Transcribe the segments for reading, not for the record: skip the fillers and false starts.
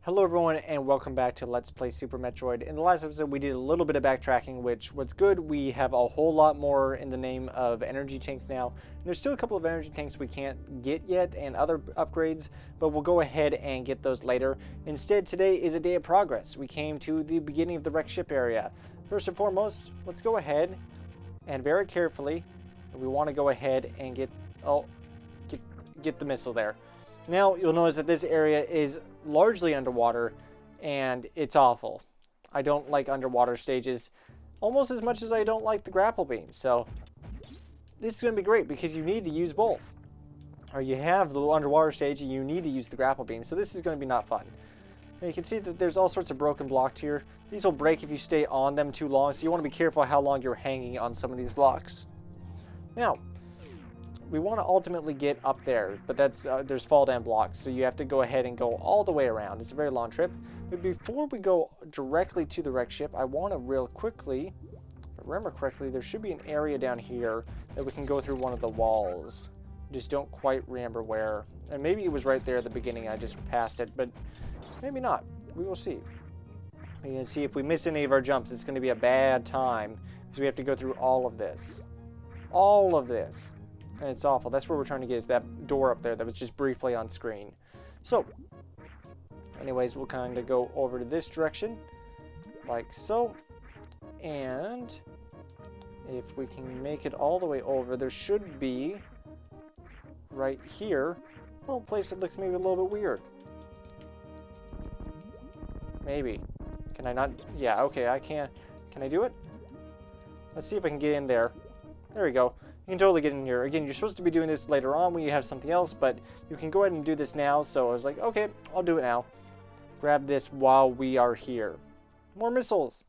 Hello everyone and welcome back to Let's Play Super Metroid. In the last episode we did a little bit of backtracking, which was good. We have a whole lot more in the name of energy tanks now. And there's still a couple of energy tanks we can't get yet and other upgrades, but we'll go ahead and get those later. Instead, today is a day of progress. We came to the beginning of the wrecked ship area. First and foremost, let's go ahead and very carefully, we want to go ahead and get the missile there. Now you'll notice that this area is largely underwater and it's awful. I don't like underwater stages almost as much as I don't like the grapple beam. So this is going to be great because you need to use both. Or you have the underwater stage and you need to use the grapple beam. So this is going to be not fun. Now you can see that there's all sorts of broken blocks here. These will break if you stay on them too long. So you want to be careful how long you're hanging on some of these blocks. Now, we want to ultimately get up there, but that's there's fall down blocks, so you have to go ahead and go all the way around. It's a very long trip. But before we go directly to the wrecked ship, I want to real quickly, if I remember correctly, there should be an area down here that we can go through one of the walls. Just don't quite remember where. And maybe it was right there at the beginning, I just passed it, but maybe not. We will see. You can see if we miss any of our jumps, it's going to be a bad time, because we have to go through all of this. All of this. And it's awful. That's where we're trying to get, is that door up there that was just briefly on screen. So, anyways, we'll kind of go over to this direction, like so. And if we can make it all the way over, there should be, right here, a little place that looks maybe a little bit weird. Maybe. Can I not? Yeah, okay, I can't. Can I do it? Let's see if I can get in there. There we go. You can totally get in here. Again, you're supposed to be doing this later on when you have something else, but you can go ahead and do this now. So I was like, okay, I'll do it now. Grab this while we are here. More missiles.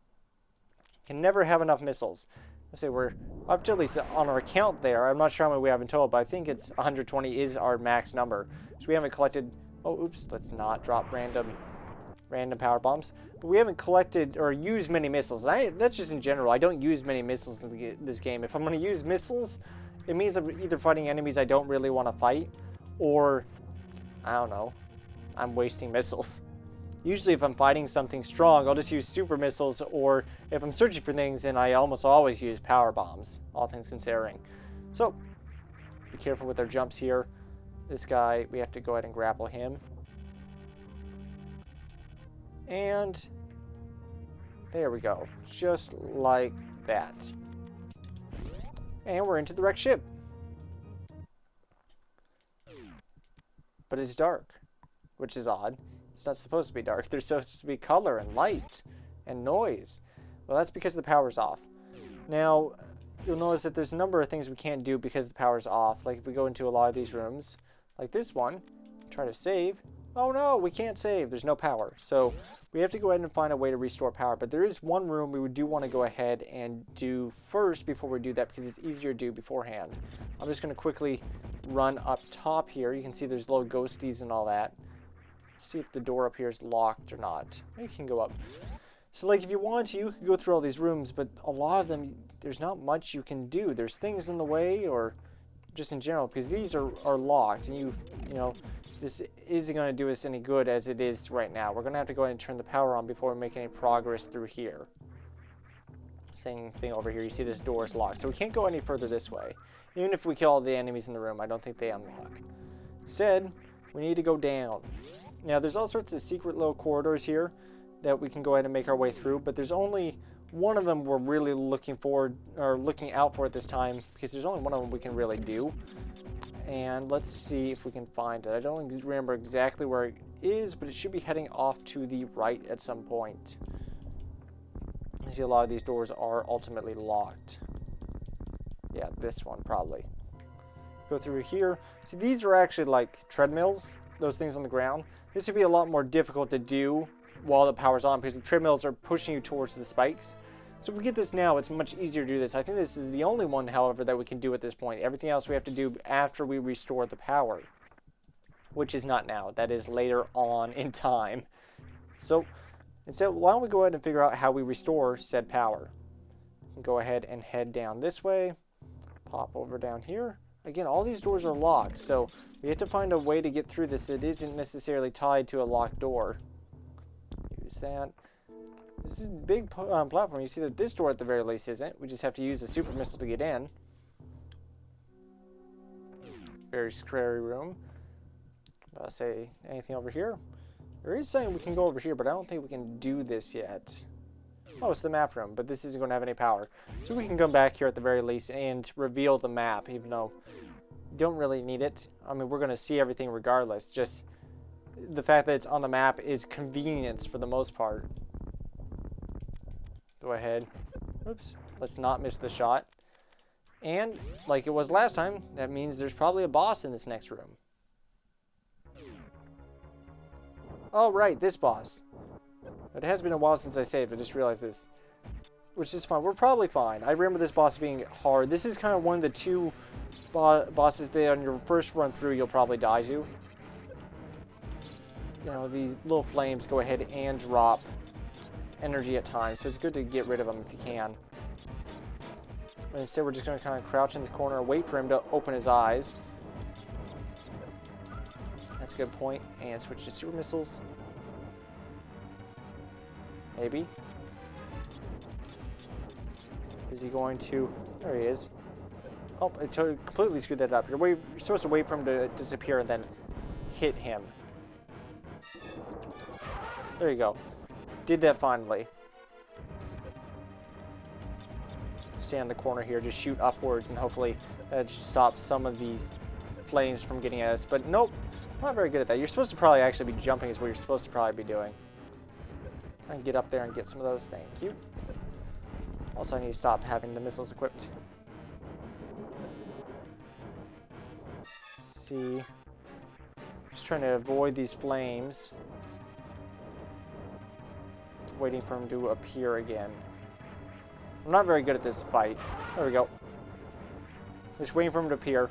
Can never have enough missiles. Let's say we're up to at least on our account there. I'm not sure how many we have in total, but I think it's 120 is our max number. So we haven't collected. Oh, oops. Let's not drop random power bombs. But we haven't collected or used many missiles. And that's just in general. I don't use many missiles in this game. If I'm going to use missiles, it means I'm either fighting enemies I don't really want to fight, or, I don't know, I'm wasting missiles. Usually if I'm fighting something strong, I'll just use super missiles, or if I'm searching for things, then I almost always use power bombs, all things considering. So, be careful with our jumps here. This guy, we have to go ahead and grapple him. And there we go, just like that. And we're into the wrecked ship. But it's dark, which is odd. It's not supposed to be dark. There's supposed to be color and light and noise. Well, that's because the power's off. Now, you'll notice that there's a number of things we can't do because the power's off. Like if we go into a lot of these rooms, like this one, try to save. Oh no, we can't save. There's no power. So we have to go ahead and find a way to restore power. But there is one room we do want to go ahead and do first before we do that, because it's easier to do beforehand. I'm just going to quickly run up top here. You can see there's little ghosties and all that. See if the door up here is locked or not. Maybe you can go up. So like if you want to, you could go through all these rooms, but a lot of them, there's not much you can do. There's things in the way, or just in general, because these are locked, and you know, this isn't going to do us any good as it is right now. We're going to have to go ahead and turn the power on before we make any progress through here. Same thing over here. You see this door is locked, so we can't go any further this way. Even if we kill all the enemies in the room, I don't think they unlock. Instead, we need to go down. Now, there's all sorts of secret little corridors here that we can go ahead and make our way through, but there's only one of them we're really looking out for at this time, because there's only one of them we can really do. And let's see if we can find it. I don't remember exactly where it is, but it should be heading off to the right at some point. You see a lot of these doors are ultimately locked. Yeah, this one probably. Go through here. See, these are actually like treadmills, those things on the ground. This would be a lot more difficult to do while the power's on, because the treadmills are pushing you towards the spikes. So if we get this now, it's much easier to do this. I think this is the only one, however, that we can do at this point. Everything else we have to do after we restore the power, which is not now. That is later on in time. So instead, why don't we go ahead and figure out how we restore said power. Go ahead and head down this way. Pop over down here. Again, all these doors are locked, so we have to find a way to get through this that isn't necessarily tied to a locked door. Use that. This is a big platform. You see that this door at the very least isn't. We just have to use a super missile to get in. Very scary room. I'll say anything over here. There is something we can go over here, but I don't think we can do this yet. Oh, it's the map room, but this isn't going to have any power. So we can come back here at the very least and reveal the map, even though we don't really need it. I mean, we're going to see everything regardless. Just the fact that it's on the map is convenience for the most part. Go ahead. Oops. Let's not miss the shot. And, like it was last time, that means there's probably a boss in this next room. Oh, right, this boss. It has been a while since I saved, I just realized this. Which is fine. We're probably fine. I remember this boss being hard. This is kind of one of the two bosses that on your first run through you'll probably die to. You know, these little flames go ahead and drop energy at times, so it's good to get rid of them if you can. But instead we're just going to kind of crouch in the corner and wait for him to open his eyes. That's a good point. And switch to super missiles. Maybe. Is he going to... There he is. Oh, I completely screwed that up. You're supposed to wait for him to disappear and then hit him. There you go. Did that finally. Stand in the corner here, just shoot upwards, and hopefully that should stop some of these flames from getting at us. But nope, not very good at that. You're supposed to probably actually be jumping is what you're supposed to probably be doing. I can get up there and get some of those. Thank you. Also, I need to stop having the missiles equipped. Let's see. Just trying to avoid these flames. Waiting for him to appear again. I'm not very good at this fight. There we go. Just waiting for him to appear.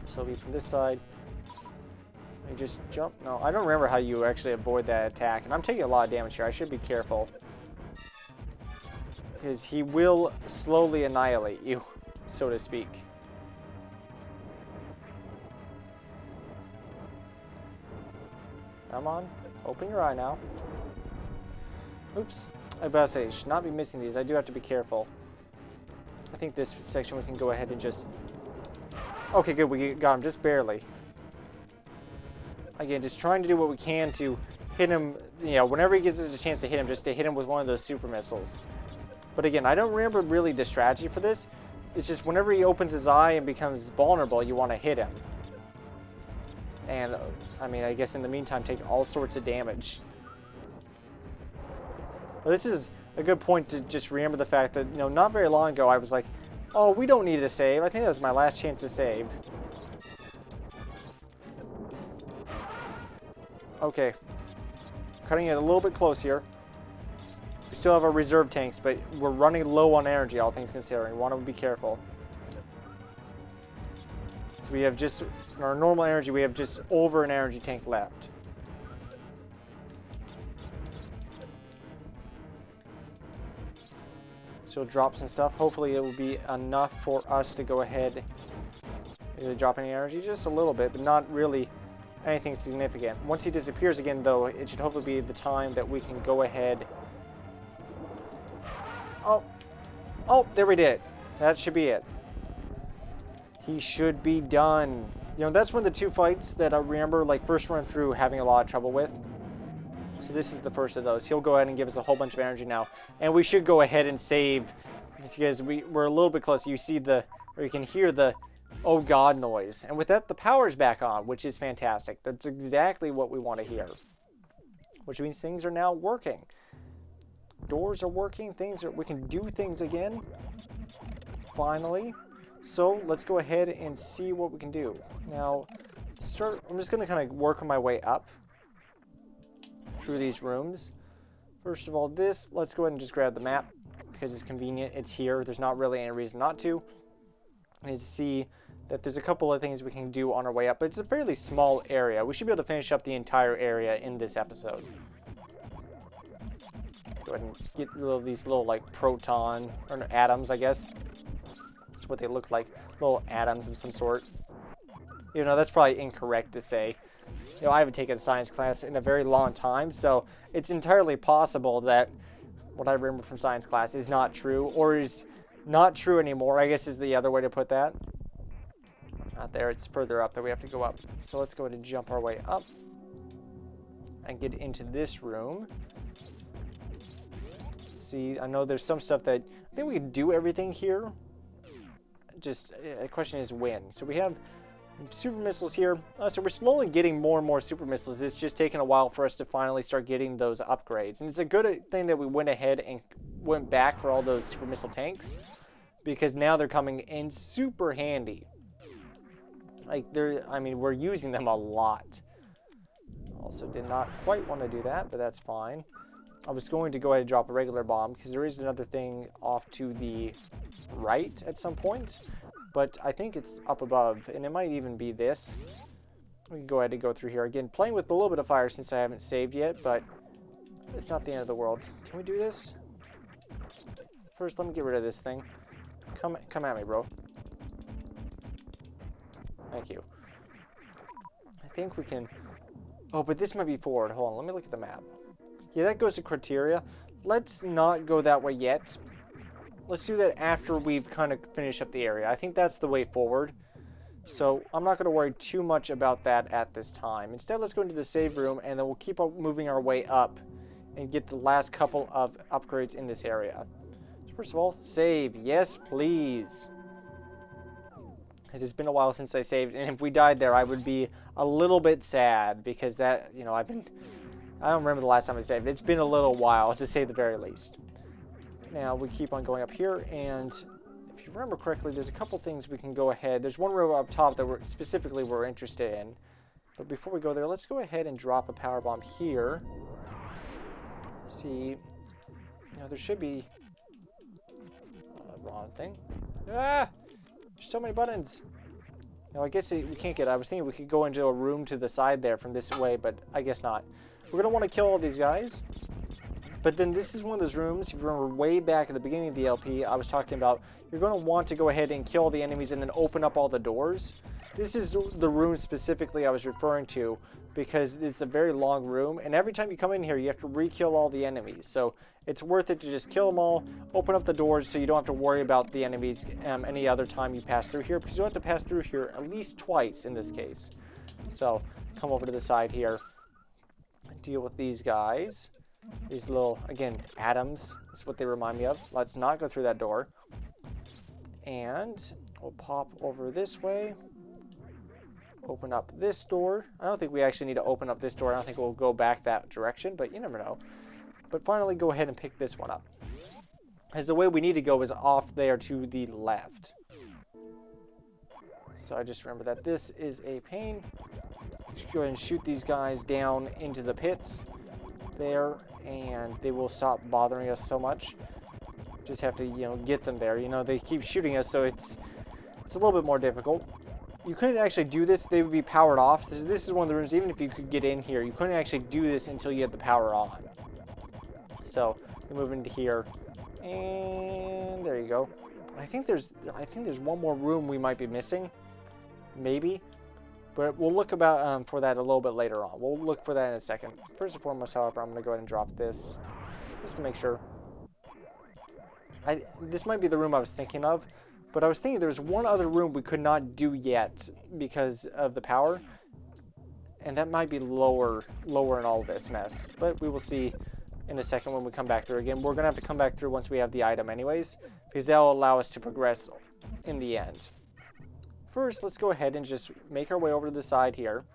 So it'll be from this side. You just jump. No, I don't remember how you actually avoid that attack. And I'm taking a lot of damage here. I should be careful. Because he will slowly annihilate you, so to speak. Come on. Open your eye now. Oops. I was about to say, should not be missing these. I do have to be careful. I think this section we can go ahead and just... Okay, good. We got him just barely. Again, just trying to do what we can to hit him, you know, whenever he gives us a chance to hit him, just to hit him with one of those super missiles. But again, I don't remember really the strategy for this. It's just whenever he opens his eye and becomes vulnerable, you want to hit him. And, I mean, I guess in the meantime, take all sorts of damage. Well, this is a good point to just remember the fact that, you know, not very long ago, I was like, oh, we don't need to save. I think that was my last chance to save. Okay. Cutting it a little bit close here. We still have our reserve tanks, but we're running low on energy, all things considering. We want to be careful. So we have just, in our normal energy, we have just over an energy tank left. So we'll drop some stuff. Hopefully it will be enough for us to go ahead and drop any energy. Just a little bit, but not really anything significant. Once he disappears again, though, it should hopefully be the time that we can go ahead. Oh, there we did. That should be it. He should be done. You know, that's one of the two fights that I remember, like, first run through having a lot of trouble with. So this is the first of those. He'll go ahead and give us a whole bunch of energy now. And we should go ahead and save, because we're a little bit close. You see or you can hear the, oh God noise. And with that, the power's back on, which is fantastic. That's exactly what we want to hear. Which means things are now working. Doors are working. We can do things again. Finally. So let's go ahead and see what we can do. Now, I'm just going to kind of work my way up through these rooms. First of all, let's go ahead and just grab the map because it's convenient. It's here. There's not really any reason not to. I need to see that there's a couple of things we can do on our way up, but it's a fairly small area. We should be able to finish up the entire area in this episode. Go ahead and get rid of these little, like, proton, or no, atoms, I guess. That's what they look like. Little atoms of some sort. You know, that's probably incorrect to say. You know, I haven't taken a science class in a very long time, so it's entirely possible that what I remember from science class is not true, or is not true anymore, I guess is the other way to put that. Not there, it's further up that we have to go up. So let's go ahead and jump our way up and get into this room. See, I know there's some stuff that I think we can do everything here. Just the question is when. So we have super missiles here. So we're slowly getting more and more super missiles. It's just taken a while for us to finally start getting those upgrades. And it's a good thing that we went ahead and went back for all those super missile tanks, because now they're coming in super handy. Like I mean, we're using them a lot. Also did not quite want to do that, but that's fine. I was going to go ahead and drop a regular bomb because there is another thing off to the right at some point. But I think it's up above, and it might even be this. We can go ahead and go through here. Again, playing with a little bit of fire since I haven't saved yet, but it's not the end of the world. Can we do this? First, let me get rid of this thing. Come at me, bro. Thank you. I think we can... Oh, but this might be forward. Hold on, let me look at the map. Yeah, that goes to criteria. Let's not go that way yet. Let's do that after we've kind of finished up the area. I think that's the way forward. So I'm not going to worry too much about that at this time. Instead, let's go into the save room, and then we'll keep on moving our way up and get the last couple of upgrades in this area. So first of all, save. Yes, please. Because it's been a while since I saved, and if we died there, I would be a little bit sad, because that, you know, I don't remember the last time I saved. It's been a little while, to say the very least. Now we keep on going up here, and if you remember correctly, there's a couple things we can go ahead. There's one row up top that we're interested in. But before we go there, let's go ahead and drop a power bomb here. See, you know, there should be wrong thing. Ah, there's so many buttons. No, I guess we can't get. I was thinking we could go into a room to the side there from this way, but I guess not. We're gonna want to kill all these guys. But then this is one of those rooms, if you remember way back at the beginning of the LP, I was talking about you're going to want to go ahead and kill the enemies and then open up all the doors. This is the room specifically I was referring to, because it's a very long room, and every time you come in here, you have to re-kill all the enemies. So it's worth it to just kill them all, open up the doors so you don't have to worry about the enemies any other time you pass through here, because you have to pass through here at least twice in this case. So come over to the side here and deal with these guys. These little, again, atoms is what they remind me of. Let's not go through that door. And we'll pop over this way. Open up this door. I don't think we actually need to open up this door. I don't think we'll go back that direction, but you never know. But finally, go ahead and pick this one up. As the way we need to go is off there to the left. So I just remember that this is a pain. Let's go ahead and shoot these guys down into the pits there, and they will stop bothering us so much. Just have to, you know, get them there. You know, they keep shooting us, so it's a little bit more difficult. You couldn't actually do this. They would be powered off. This is one of the rooms, even if you could get in here, you couldn't actually do this until you had the power on. So we move into here, and there you go. I think there's one more room we might be missing, maybe. But we'll look for that a little bit later on. We'll look for that in a second. First and foremost, however, I'm going to go ahead and drop this just to make sure. This might be the room I was thinking of, but I was thinking there's one other room we could not do yet because of the power, and that might be lower in all this mess. But we will see in a second when we come back through again. We're going to have to come back through once we have the item anyways, because that will allow us to progress in the end. First, let's go ahead and just make our way over to the side here.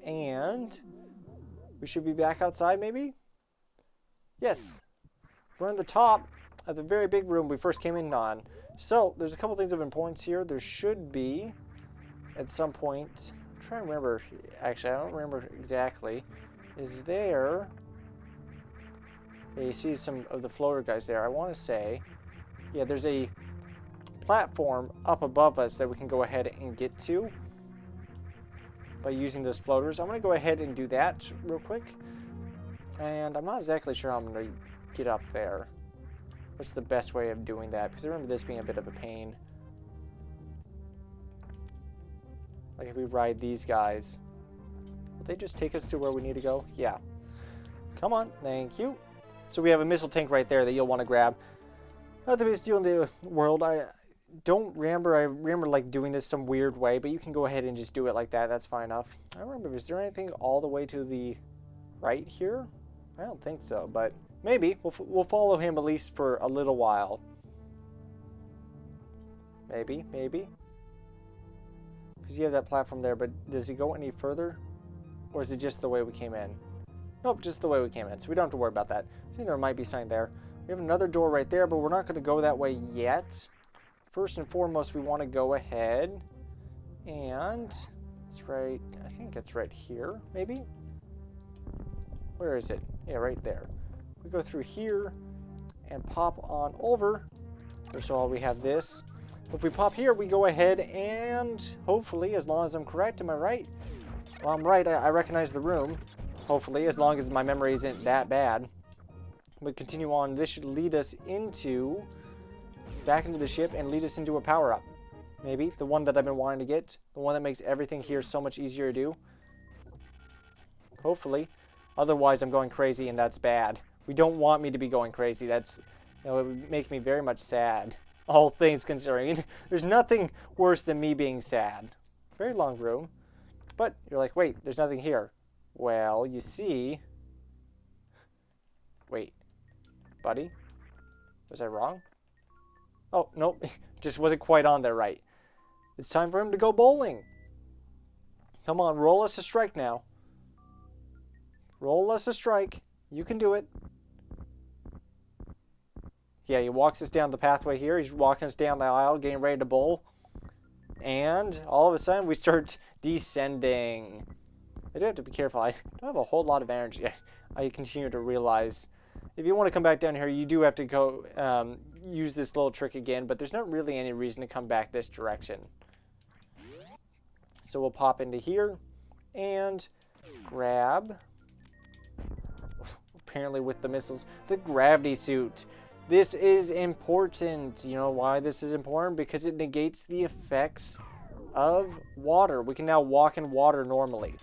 And we should be back outside, maybe? Yes. We're on the top of the very big room we first came in on. So, there's a couple things of importance here. There should be, at some point, I'm trying to remember. Actually, I don't remember exactly. Is there... Yeah, you see some of the floater guys there. I want to say... Yeah, there's a platform up above us that we can go ahead and get to by using those floaters. I'm going to go ahead and do that real quick, and I'm not exactly sure how I'm going to get up there. What's the best way of doing that? Because I remember this being a bit of a pain. Like if we ride these guys. they just take us to where we need to go? Yeah. Come on. Thank you. So we have a missile tank right there that you'll want to grab. Not the biggest deal in the world. I remember like doing this some weird way, but you can go ahead and just do it like that. That's fine enough. I don't remember. Is there anything all the way to the right here? I don't think so, but maybe. We'll follow him at least for a little while. Maybe. Because you have that platform there, but does he go any further? Or is it just the way we came in? Nope, just the way we came in, so we don't have to worry about that. I think there might be something there. We have another door right there, but we're not going to go that way yet. First and foremost, we want to go ahead and it's right, I think it's right here, maybe? Where is it? Yeah, right there. We go through here and pop on over. First of all, we have this. If we pop here, we go ahead and hopefully, as long as I'm correct, am I right? Well, I'm right. I recognize the room. Hopefully, as long as my memory isn't that bad. But continue on. This should lead us back into the ship and lead us into a power-up. Maybe. The one that I've been wanting to get. The one that makes everything here so much easier to do. Hopefully. Otherwise, I'm going crazy, and that's bad. We don't want me to be going crazy. That's, it would make me very much sad. All things considering. There's nothing worse than me being sad. Very long room. But you're like, wait, there's nothing here. Well, you see... Wait. Buddy? Was I wrong? Oh, nope. Just wasn't quite on there right. It's time for him to go bowling. Come on, roll us a strike now. Roll us a strike. You can do it. Yeah, he walks us down the pathway here. He's walking us down the aisle, getting ready to bowl. And all of a sudden, we start descending. I do have to be careful. I don't have a whole lot of energy. I continue to realize if you want to come back down here, you do have to go use this little trick again, but there's not really any reason to come back this direction. So we'll pop into here and grab, apparently with the missiles, the gravity suit. This is important. You know why this is important? Because it negates the effects of water. We can now walk in water normally,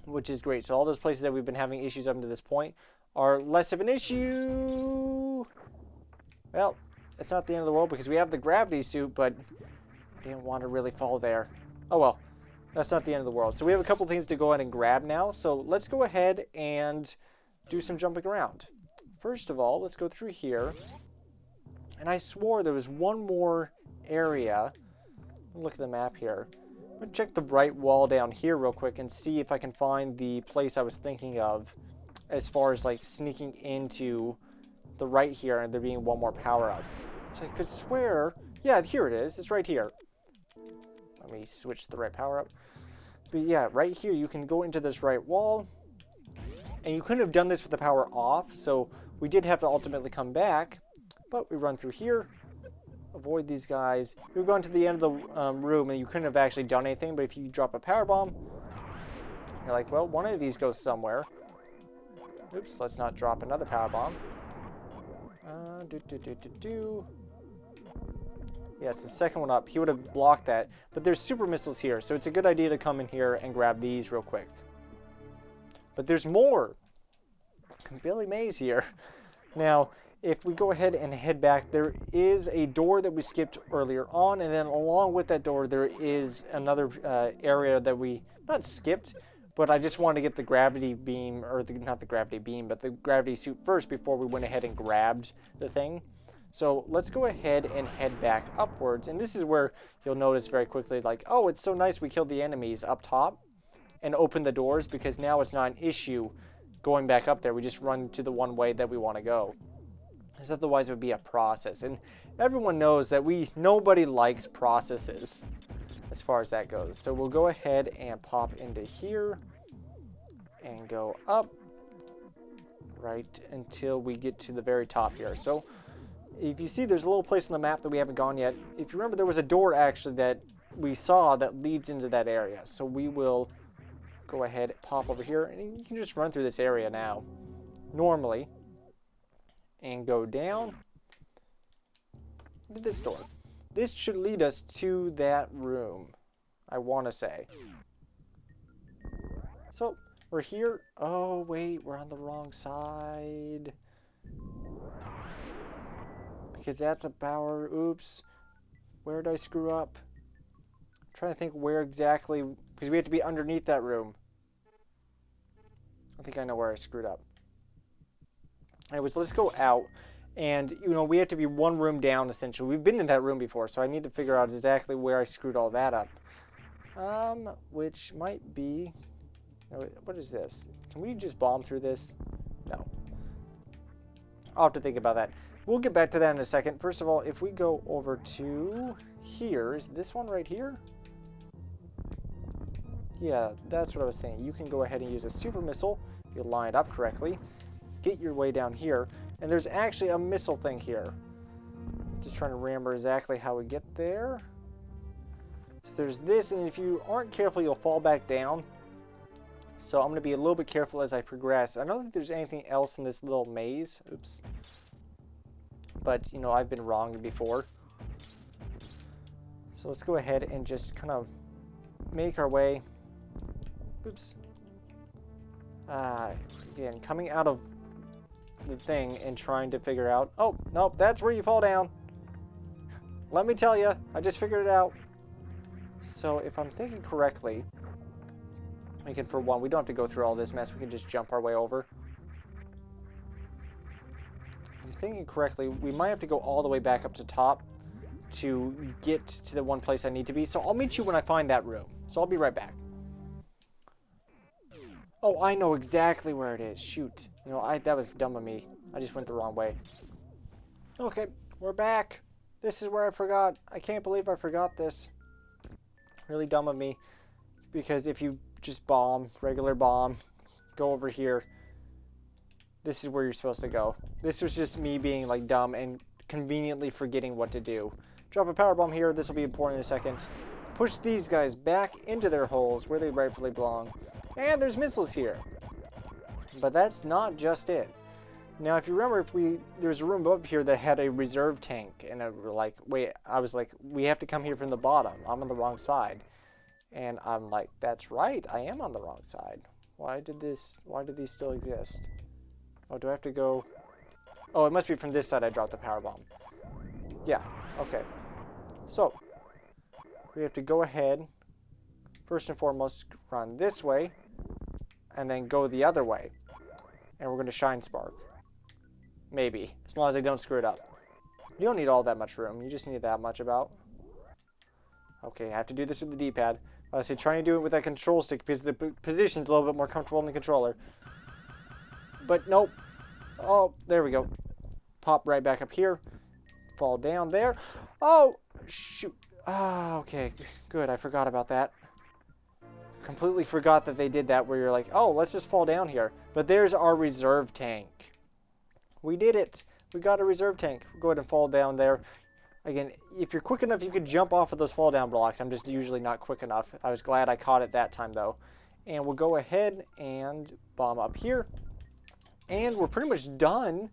which is great. So all those places that we've been having issues up to this point are less of an issue. Well, it's not the end of the world because we have the gravity suit, but I didn't want to really fall there. Oh well, that's not the end of the world. So we have a couple things to go ahead and grab now. So let's go ahead and do some jumping around. First of all, let's go through here. And I swore there was one more area. Look at the map here. I'm going to check the right wall down here real quick and see if I can find the place I was thinking of as far as like sneaking into the right here and there being one more power-up. So I could swear... Yeah, here it is. It's right here. Let me switch to the right power-up. But yeah, right here you can go into this right wall. And you couldn't have done this with the power off, so we did have to ultimately come back. But we run through here. Avoid these guys. You've gone to the end of the room and you couldn't have actually done anything, but if you drop a power bomb, you're like, well, one of these goes somewhere. Oops, let's not drop another power bomb. Yeah, it's the second one up. He would have blocked that. But there's super missiles here, so it's a good idea to come in here and grab these real quick. But there's more. Billy Mays here. Now, if we go ahead and head back, there is a door that we skipped earlier on, and then along with that door, there is another area that we not skipped, but I just wanted to get the gravity beam, or not the gravity beam, but the gravity suit first before we went ahead and grabbed the thing. So let's go ahead and head back upwards, and this is where you'll notice very quickly, like, oh, it's so nice we killed the enemies up top and open the doors, because now it's not an issue going back up there. We just run to the one way that we want to go. Because otherwise it would be a process. And everyone knows that nobody likes processes as far as that goes. So we'll go ahead and pop into here and go up right until we get to the very top here. So if you see, there's a little place on the map that we haven't gone yet. If you remember, there was a door actually that we saw that leads into that area. So we will go ahead and pop over here, and you can just run through this area now normally and go down to this door. This should lead us to that room, I want to say. So, we're here. Oh, wait, we're on the wrong side. Because that's a power. Oops. Where did I screw up? I'm trying to think where exactly, because we have to be underneath that room. I think I know where I screwed up. Anyways, let's go out. And, you know, we have to be one room down, essentially. We've been in that room before, so I need to figure out exactly where I screwed all that up. Which might be... What is this? Can we just bomb through this? No. I'll have to think about that. We'll get back to that in a second. First of all, if we go over to here, is this one right here? Yeah, that's what I was thinking. You can go ahead and use a super missile if you line it up correctly. Get your way down here. And there's actually a missile thing here. Just trying to remember exactly how we get there. So there's this, and if you aren't careful, you'll fall back down. So I'm going to be a little bit careful as I progress. I don't think there's anything else in this little maze. Oops. But, you know, I've been wronged before. So let's go ahead and just kind of make our way. Oops. Again, coming out of the thing and trying to figure out... Oh, nope, that's where you fall down. Let me tell you, I just figured it out. So if I'm thinking correctly... We can, for one, we don't have to go through all this mess. We can just jump our way over. If I'm thinking correctly, we might have to go all the way back up to top to get to the one place I need to be. So I'll meet you when I find that room. So I'll be right back. Oh, I know exactly where it is. Shoot. You know, that was dumb of me. I just went the wrong way. Okay, we're back. This is where I forgot. I can't believe I forgot this. Really dumb of me. Because if you just bomb, regular bomb, go over here, this is where you're supposed to go. This was just me being like dumb and conveniently forgetting what to do. Drop a power bomb here. This will be important in a second. Push these guys back into their holes where they rightfully belong. And there's missiles here. But that's not just it. Now, if you remember, there's a room up here that had a reserve tank, and I was like, we have to come here from the bottom. I'm on the wrong side. And I'm like, that's right, I am on the wrong side. Why did these still exist? Oh, do I have to go? Oh, it must be from this side I dropped the power bomb. Yeah, okay. So, we have to go ahead, first and foremost, run this way, and then go the other way. And we're going to shine spark. Maybe, as long as I don't screw it up. You don't need all that much room, you just need that much about. Okay, I have to do this with the D-pad. I say trying to do it with that control stick because the position's a little bit more comfortable on the controller. But nope. Oh, there we go. Pop right back up here. Fall down there. Oh, shoot. Ah, okay, good. I forgot about that. Completely forgot that they did that where you're like, oh, let's just fall down here. But there's our reserve tank. We did it. We got a reserve tank. Go ahead and fall down there. Again, if you're quick enough, you could jump off of those fall down blocks. I'm just usually not quick enough. I was glad I caught it that time, though. And we'll go ahead and bomb up here. And we're pretty much done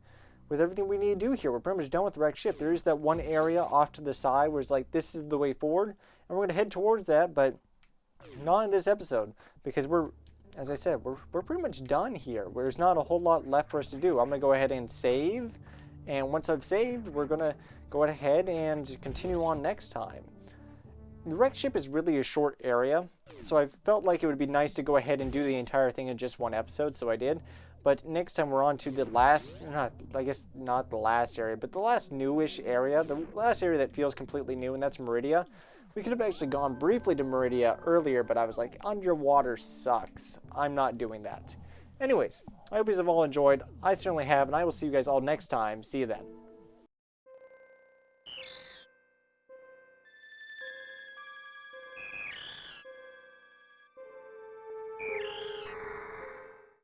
with everything we need to do here. We're pretty much done with the wrecked ship. There is that one area off to the side where it's like, this is the way forward. And we're going to head towards that, but not in this episode. Because as I said, we're pretty much done here. There's not a whole lot left for us to do. I'm going to go ahead and save. And once I've saved, we're going to go ahead and continue on next time. The wrecked ship is really a short area, so I felt like it would be nice to go ahead and do the entire thing in just one episode, so I did. But next time we're on to the last, I guess not the last area, but the last newish area, the last area that feels completely new, and that's Meridia. We could have actually gone briefly to Meridia earlier, but I was like, underwater sucks. I'm not doing that. Anyways, I hope you have all enjoyed. I certainly have, and I will see you guys all next time. See you then.